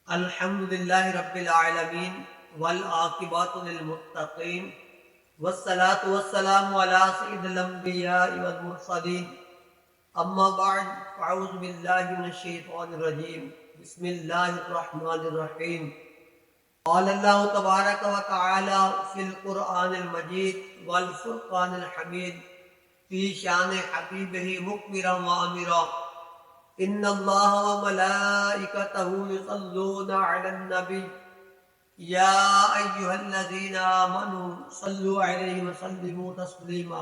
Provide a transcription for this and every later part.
الحمد للہ رب العالمین والعاقبۃ للمتقین والصلاة والسلام علی سید الانبیاء والمرسلین اما بعد فاعوذ باللہ من الشیطان الرجیم بسم اللہ الرحمن الرحیم قال اللہ تبارک و تعالی فی القرآن المجید والفرقان الحمید فی شان حبیبہ مکبرا وامرا ان اللہ وملائکتہ یصلون علی النبی یا ایہا الذین آمنوا صلوا علیہ وسلموا تسلیما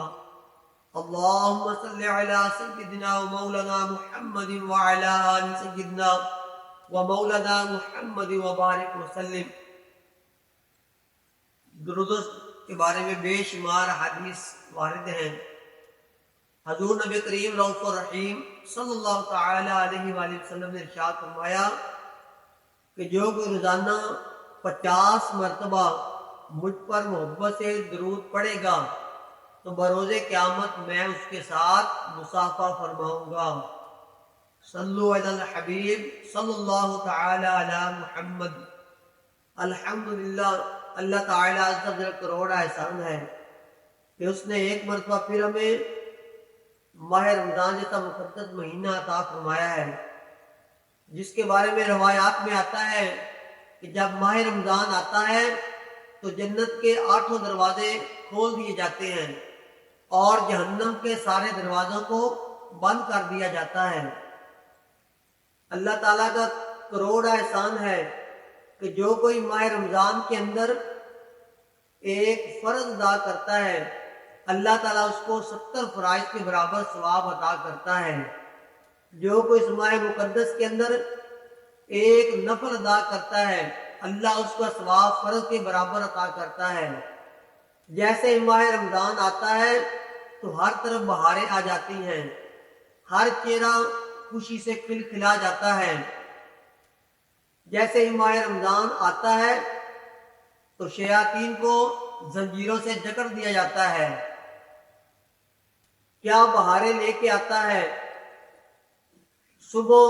اللہم صل علی سیدنا ومولانا محمد وعلی آل سیدنا ومولانا محمد وبارک وسلم۔ درود کے بارے میں بے شمار حدیث وارد ہیں۔ حضور نبی کریم رؤوف الرحیم صلی اللہ تعالی علیہ وآلہ وسلم نے ارشاد فرمایا کہ جو کوئی روزانہ 50 مرتبہ مجھ پر محبت سے درود پڑھے گا تو بروز قیامت میں اس کے ساتھ مصافحہ فرماؤں گا۔ صلو علی الحبیب صلی اللہ تعالی علی محمد۔ الحمدللہ، اللہ تعالی عز و جل کروڑ احسان ہے کہ اس نے ایک مرتبہ پھر ہمیں ماہ رمضان جیسا مقدس مہینہ عطا فرمایا ہے، جس کے بارے میں روایات میں آتا ہے کہ جب ماہ رمضان آتا ہے تو جنت کے 8 دروازے کھول دیے جاتے ہیں اور جہنم کے سارے دروازوں کو بند کر دیا جاتا ہے۔ اللہ تعالیٰ کا کروڑ احسان ہے کہ جو کوئی ماہ رمضان کے اندر ایک فرض ادا کرتا ہے، اللہ تعالیٰ اس کو 70 فرائض کے برابر ثواب عطا کرتا ہے۔ جو کوئی اس ماہ مقدس کے اندر ایک نفل ادا کرتا ہے، اللہ اس کا ثواب فرض کے برابر عطا کرتا ہے۔ جیسے ماہ رمضان آتا ہے تو ہر طرف بہاریں آ جاتی ہیں، ہر چہرہ خوشی سے کھلکھلا جاتا ہے۔ جیسے ہی ماہ رمضان آتا ہے تو شیاطین کو زنجیروں سے جکڑ دیا جاتا ہے۔ کیا بہاریں لے کے آتا ہے! صبح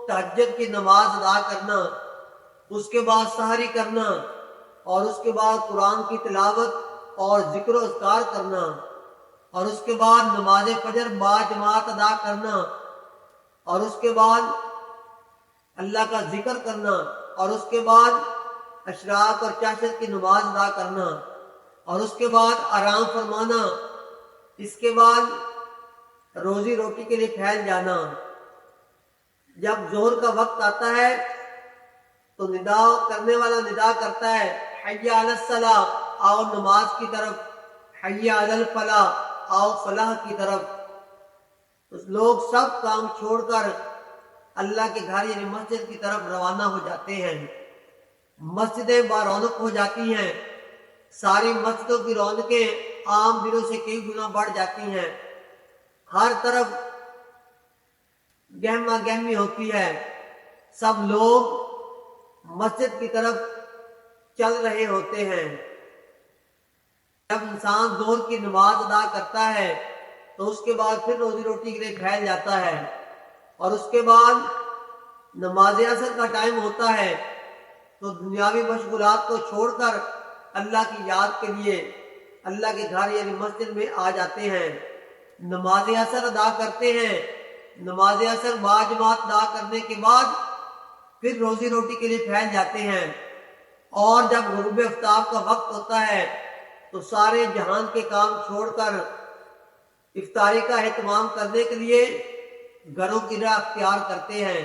تہجد کی نماز ادا کرنا، اس کے بعد سحری کرنا اور اس کے بعد قرآن کی تلاوت اور ذکر و اذکار کرنا اور اس کے بعد نماز فجر با جماعت ادا کرنا اور اس کے بعد اللہ کا ذکر کرنا اور اس کے بعد اشراق اور چاشت کی نماز ادا کرنا اور اس کے بعد آرام فرمانا، اس کے بعد روزی روٹی کے لیے پھیل جانا۔ جب ظہر کا وقت آتا ہے تو ندا کرنے والا ندا کرتا ہے، حی علی الصلاۃ، آؤ نماز کی طرف، حی علی الفلاح، آؤ فلاح کی طرف۔ لوگ سب کام چھوڑ کر اللہ کے گھر یعنی مسجد کی طرف روانہ ہو جاتے ہیں۔ مسجدیں بارونق ہو جاتی ہیں، ساری مسجدوں کی رونقیں عام دنوں سے کئی گنا بڑھ جاتی ہیں، ہر طرف گہما گہمی ہوتی ہے، سب لوگ مسجد کی طرف چل رہے ہوتے ہیں۔ جب انسان ظہر کی نماز ادا کرتا ہے تو اس کے بعد پھر روزی روٹی کے لیے پھیل جاتا ہے اور اس کے بعد نماز عصر کا ٹائم ہوتا ہے تو دنیاوی مشغولات کو چھوڑ کر اللہ کی یاد کے لیے اللہ کے گھر یعنی مسجد میں آ جاتے ہیں، نماز عصر ادا کرتے ہیں۔ نماز عصر با جماعت ادا کرنے کے بعد پھر روزی روٹی کے لیے پھیل جاتے ہیں اور جب غروب آفتاب کا وقت ہوتا ہے تو سارے جہان کے کام چھوڑ کر افطاری کا اہتمام کرنے کے لیے گھروں کی راہ اختیار کرتے ہیں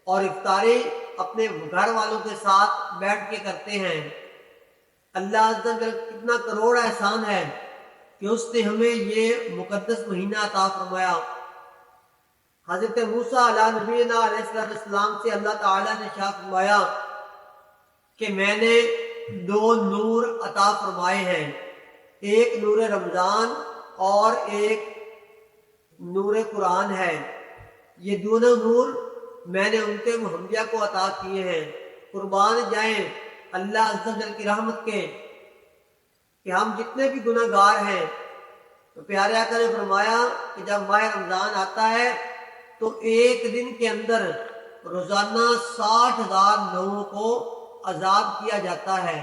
اور افطاری اپنے گھر والوں کے ساتھ بیٹھ کے کرتے ہیں۔ اللہ عز و جل کتنا کروڑ احسان ہے کہ اس نے ہمیں یہ مقدس مہینہ عطا فرمایا۔ حضرت موسیٰ علیہ نبینا علیہ السلام سے اللہ تعالیٰ نے ارشاد فرمایا کہ میں نے 2 نور عطا فرمائے ہیں، ایک نور رمضان اور ایک نور قرآن ہے۔ یہ دونوں نور میں نے ان کے محمدیہ کو عطا کیے ہیں۔ قربان جائیں اللہ عز و جل کی رحمت کے کہ ہم جتنے بھی گناہ گار ہیں، تو پیارے آقا نے فرمایا کہ جب ماہ رمضان آتا ہے تو ایک دن کے اندر روزانہ 60,000 لوگوں کو آزاد کیا جاتا ہے۔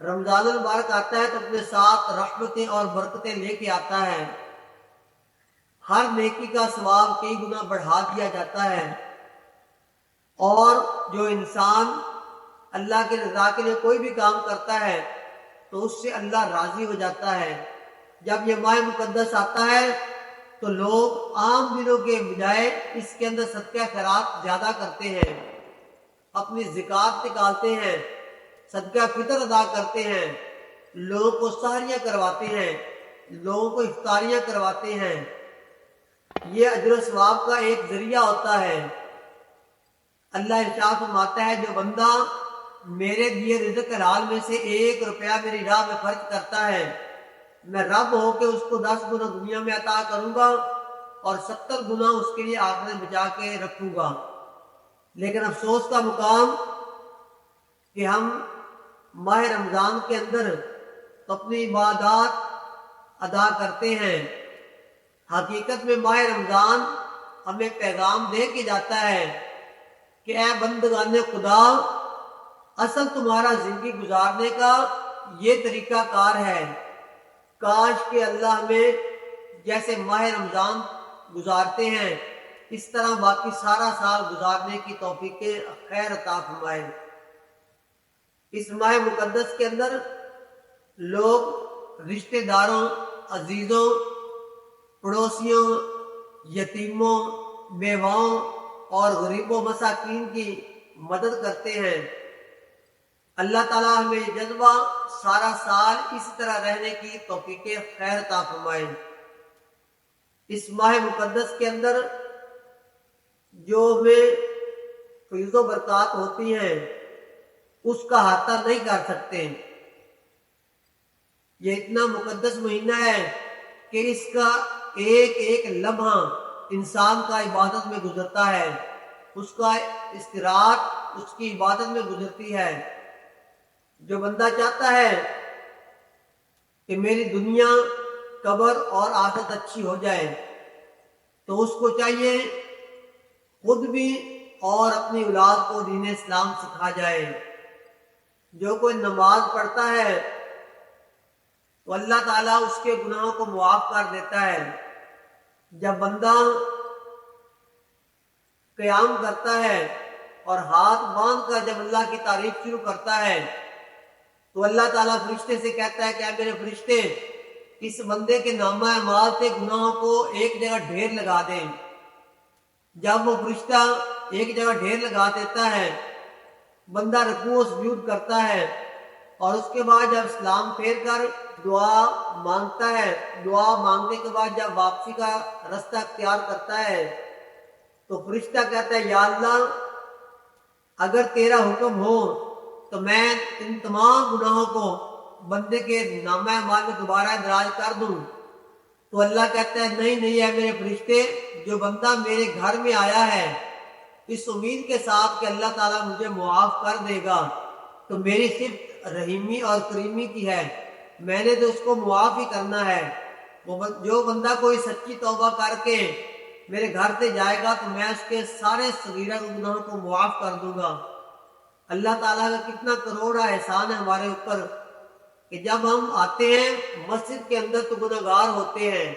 رمضان المبارک آتا ہے تو اپنے ساتھ رحمتیں اور برکتیں لے کے آتا ہے۔ ہر نیکی کا ثواب کئی گنا بڑھا دیا جاتا ہے، اور جو انسان اللہ کے رضا کے لیے کوئی بھی کام کرتا ہے تو اس سے اللہ راضی ہو جاتا ہے۔ جب یہ ماہ مقدس آتا ہے تو لوگ عام دنوں کے بجائے اس کے اندر صدقہ خیرات زیادہ کرتے ہیں، اپنی زکوٰۃ نکالتے ہیں، صدقہ فطر ادا کرتے ہیں، لوگوں کو سحریاں کرواتے ہیں، لوگوں کو افطاریاں کرواتے ہیں۔ یہ اجر و ثواب کا ایک ذریعہ ہوتا ہے۔ اللہ ارشاد فرماتا ہے جو بندہ میرے دیے رزق حلال میں سے 1 روپیہ میری راہ میں خرچ کرتا ہے، میں رب ہو کے اس کو 10 گنا دنیا میں عطا کروں گا اور 70 گنا اس کے لیے آخرت میں بچا کے رکھوں گا۔ لیکن افسوس کا مقام کہ ہم ماہ رمضان کے اندر اپنی عبادات ادا کرتے ہیں۔ حقیقت میں ماہ رمضان ہمیں پیغام دے کے جاتا ہے کہ اے بندگان خدا، اصل تمہارا زندگی گزارنے کا یہ طریقہ کار ہے۔ کاش کہ اللہ ہمیں جیسے ماہ رمضان گزارتے ہیں اس طرح باقی سارا سال گزارنے کی توفیق خیر عطا فرمائے۔ اس ماہ مقدس کے اندر لوگ رشتہ داروں، عزیزوں، پڑوسیوں، یتیموں، بیواؤں اور غریبوں مساکین کی مدد کرتے ہیں۔ اللہ تعالیٰ ہمیں یہ جذبہ سارا سال اسی طرح رہنے کی توفیق خیر عطا فرمائے۔ اس ماہ مقدس کے اندر جو ہمیں فیض و برکات ہوتی ہیں اس کا احاطہ نہیں کر سکتے۔ یہ اتنا مقدس مہینہ ہے کہ اس کا ایک ایک لمحہ انسان کا عبادت میں گزرتا ہے، اس کا استراحت اس کی عبادت میں گزرتی ہے۔ جو بندہ چاہتا ہے کہ میری دنیا، قبر اور آخرت اچھی ہو جائے تو اس کو چاہیے خود بھی اور اپنی اولاد کو دین اسلام سکھا جائے۔ جو کوئی نماز پڑھتا ہے تو اللہ تعالیٰ اس کے گناہوں کو معاف کر دیتا ہے۔ جب بندہ قیام کرتا ہے اور ہاتھ باندھ کر جب اللہ کی تعریف شروع کرتا ہے تو اللہ تعالیٰ فرشتے سے کہتا ہے کہ اے میرے فرشتے، اس بندے کے نامہ اعمال سے گناہوں کو ایک جگہ ڈھیر لگا دیں۔ جب وہ فرشتہ ایک جگہ ڈھیر لگا دیتا ہے، بندہ رکوع و سجود کرتا ہے اور اس کے بعد جب سلام پھیر کر دعا مانگتا ہے، دعا مانگنے کے بعد جب واپسی کا راستہ اختیار کرتا ہے تو فرشتہ کہتا ہے یا اللہ، اگر تیرا حکم ہو تو میں ان تمام گناہوں کو بندے کے نامہ اعمال میں دوبارہ اندراج کر دوں۔ تو اللہ کہتا ہے نہیں نہیں ہے میرے فرشتے، جو بندہ میرے گھر میں آیا ہے اس امید کے ساتھ کہ اللہ تعالیٰ مجھے معاف کر دے گا، تو میری صرف رحیمی اور کریمی کی ہے، میں نے تو اس کو معاف ہی کرنا ہے۔ جو بندہ کوئی سچی توبہ کر کے میرے گھر سے جائے گا تو میں اس کے سارے صغیرہ گناہوں کو معاف کر دوں گا۔ اللہ تعالیٰ کا کتنا کروڑا احسان ہے ہمارے اوپر کہ جب ہم آتے ہیں مسجد کے اندر تو گناہگار ہوتے ہیں،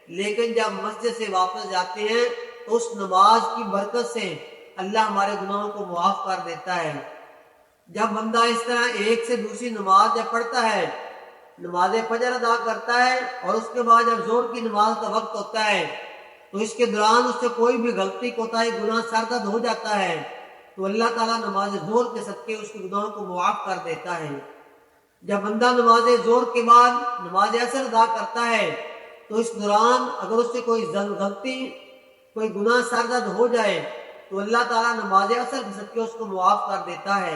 لیکن جب مسجد سے واپس جاتے ہیں تو اس نماز کی برکت سے اللہ ہمارے گناہوں کو معاف کر دیتا ہے۔ جب بندہ اس طرح ایک سے دوسری نماز جب پڑھتا ہے، نماز فجر ادا کرتا ہے اور اس کے بعد جب ظہر کی نماز کا وقت ہوتا ہے تو اس کے دوران اس سے کوئی بھی غلطی کوتاہی گناہ سرزد ہو جاتا ہے تو اللہ تعالیٰ نماز ظہر کے صدقے اس کے گناہوں کو معاف کر دیتا ہے۔ جب بندہ نماز ظہر کے بعد نماز عصر ادا کرتا ہے تو اس دوران اگر اس سے کوئی غلطی، کوئی گناہ سرزد ہو جائے تو اللہ تعالیٰ نماز عصر کے صدقے اس کو معاف کر دیتا ہے۔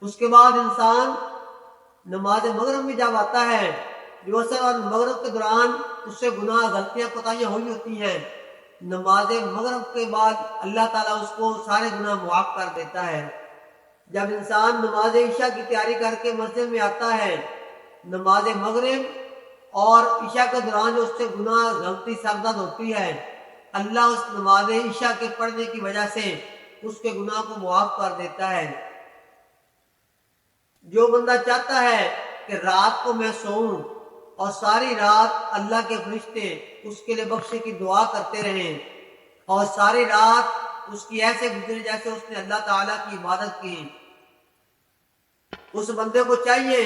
اس کے بعد انسان نماز مغرب میں جب آتا ہے، جو عصر اور مغرب کے دوران اس سے گناہ غلطیاں کوتاہیاں ہوئی ہوتی ہیں، نماز مغرب کے بعد اللہ تعالیٰ اس کو سارے گناہ معاف کر دیتا ہے۔ جب انسان نماز عشاء کی تیاری کر کے مسجد میں آتا ہے، نماز مغرب اور عشاء کے دوران جو اس سے گناہ غلطی سرزد ہوتی ہے، اللہ اس نماز عشاء کے پڑھنے کی وجہ سے اس کے گناہ کو معاف کر دیتا ہے۔ جو بندہ چاہتا ہے کہ رات کو میں سوؤں اور ساری رات اللہ کے فرشتے اس کے لیے بخشے کی دعا کرتے رہیں اور ساری رات اس کی ایسے گزرے جیسے اس نے اللہ تعالیٰ کی عبادت کی، اس بندے کو چاہیے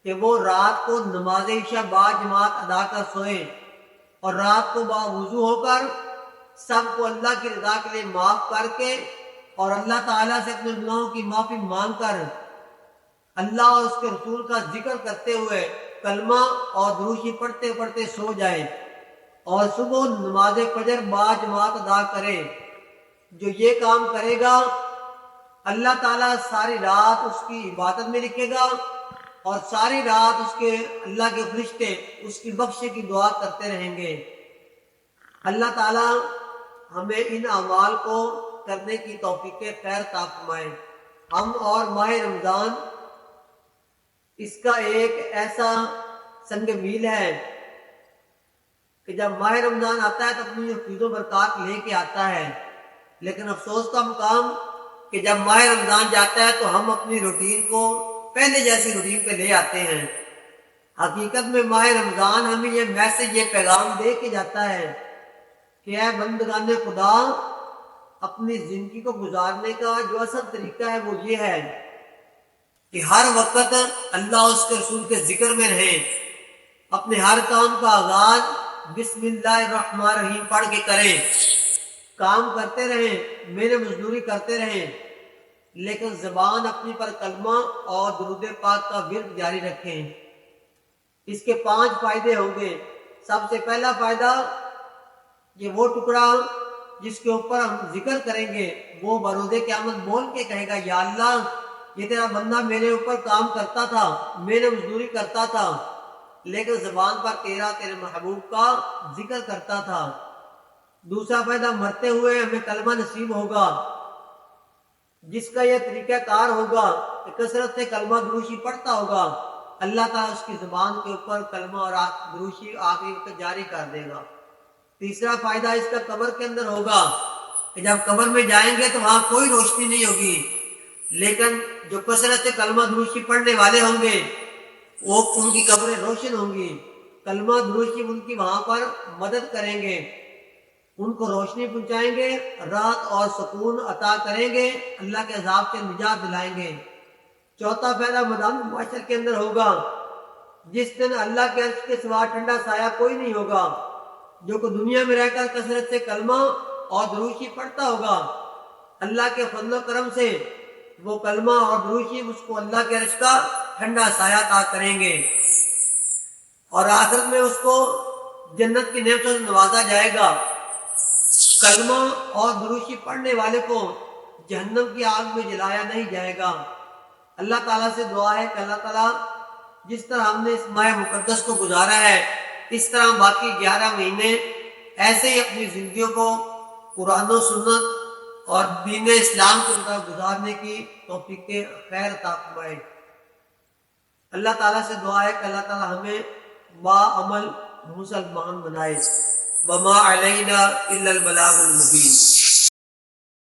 کہ وہ رات کو نماز عشاء با جماعت ادا کر سوئے اور رات کو باوضو ہو کر سب کو اللہ کی رضا کے لیے معاف کر کے اور اللہ تعالیٰ سے اپنے گناہوں کی معافی مانگ کر اللہ اور اس کے رسول کا ذکر کرتے ہوئے کلمہ اور دروشی پڑھتے پڑھتے سو جائے اور صبح نماز فجر با جماعت ادا کرے۔ جو یہ کام کرے گا اللہ تعالیٰ ساری رات اس کی عبادت میں لکھے گا اور ساری رات اس کے اللہ کے فرشتے اس کی بخشے کی دعا کرتے رہیں گے۔ اللہ تعالیٰ ہمیں ان اعمال کو کرنے کی توفیق خیر عطا فرمائے۔ ہم اور ماہ رمضان اس کا ایک ایسا سنگ میل ہے کہ جب ماہ رمضان آتا ہے تو اپنی جو فیض و برکات لے کے آتا ہے، لیکن افسوس کا مقام کہ جب ماہ رمضان جاتا ہے تو ہم اپنی روٹین کو پہلے جیسی روٹین پہ لے آتے ہیں۔ حقیقت میں ماہ رمضان ہمیں یہ میسج، یہ پیغام دے کے جاتا ہے کہ اے بندگان خدا، اپنی زندگی کو گزارنے کا جو اصل طریقہ ہے وہ یہ ہے کہ ہر وقت اللہ اور اس کے رسول کے ذکر میں رہیں، اپنے ہر کام کا آغاز بسم اللہ الرحمن الرحیم پڑھ کے کریں، کام کرتے رہیں، محنت مزدوری کرتے رہیں، لیکن زبان اپنی پر کلمہ اور درود پاک کا ورد جاری رکھیں۔ اس کے 5 فائدے ہوں گے۔ سب سے پہلا فائدہ کہ وہ ٹکڑا جس کے اوپر ہم ذکر کریں گے وہ بروز قیامت بول کے کہے گا، یا اللہ یہ تیرا بندہ میرے اوپر کام کرتا تھا، میرے مزدوری کرتا تھا، لیکن زبان پر تیرے محبوب کا ذکر کرتا تھا۔ دوسرا فائدہ، مرتے ہوئے ہمیں کلمہ نصیب ہوگا، جس کا یہ طریقہ کار ہوگا کہ کثرت سے کلمہ دروشی پڑھتا ہوگا، اللہ تعالیٰ اس کی زبان کے اوپر کلمہ اور دروشی آخری وقت جاری کر دے گا۔ تیسرا فائدہ اس کا قبر کے اندر ہوگا کہ جب قبر میں جائیں گے تو وہاں کوئی روشنی نہیں ہوگی، لیکن جو کثرت سے کلمہ دروشی پڑھنے والے ہوں گے وہ ان کی قبریں روشن ہوں گی، کلمہ دروشی ان کی وہاں پر مدد کریں گے، ان کو روشنی پہنچائیں گے، راحت اور سکون عطا کریں گے، اللہ کے عذاب سے نجات دلائیں گے۔ چوتھا فائدہ میدان معاشر کے اندر ہوگا، جس دن اللہ کے عرش کے سوا ٹھنڈا سایہ کوئی نہیں ہوگا۔ جو کہ دنیا میں رہ کر کثرت سے کلمہ اور دروشی پڑھتا ہوگا، اللہ کے فضل و کرم سے وہ کلمہ اور دروشی اس کو اللہ کے عرش کا ٹھنڈا سایہ عطا کریں گے اور آخرت میں اس کو جنت کی نعمتوں سے نوازا جائے گا۔ کلمہ اور دروشی پڑھنے والے کو جہنم کی آگ میں جلایا نہیں جائے گا۔ اللہ تعالیٰ سے دعا ہے کہ اللہ تعالیٰ جس طرح ہم نے اس ماہ مقدس کو گزارا ہے اس طرح باقی 11 مہینے ایسے ہی اپنی زندگیوں کو قرآن و سنت اور دین اسلام کے مطابق گزارنے کی توفیق خیر عطا فرمائے۔ اللہ تعالیٰ سے دعا ہے کہ اللہ تعالیٰ ہمیں با عمل مسلمان بنائے۔ وما علینا الا البلاغ المبین۔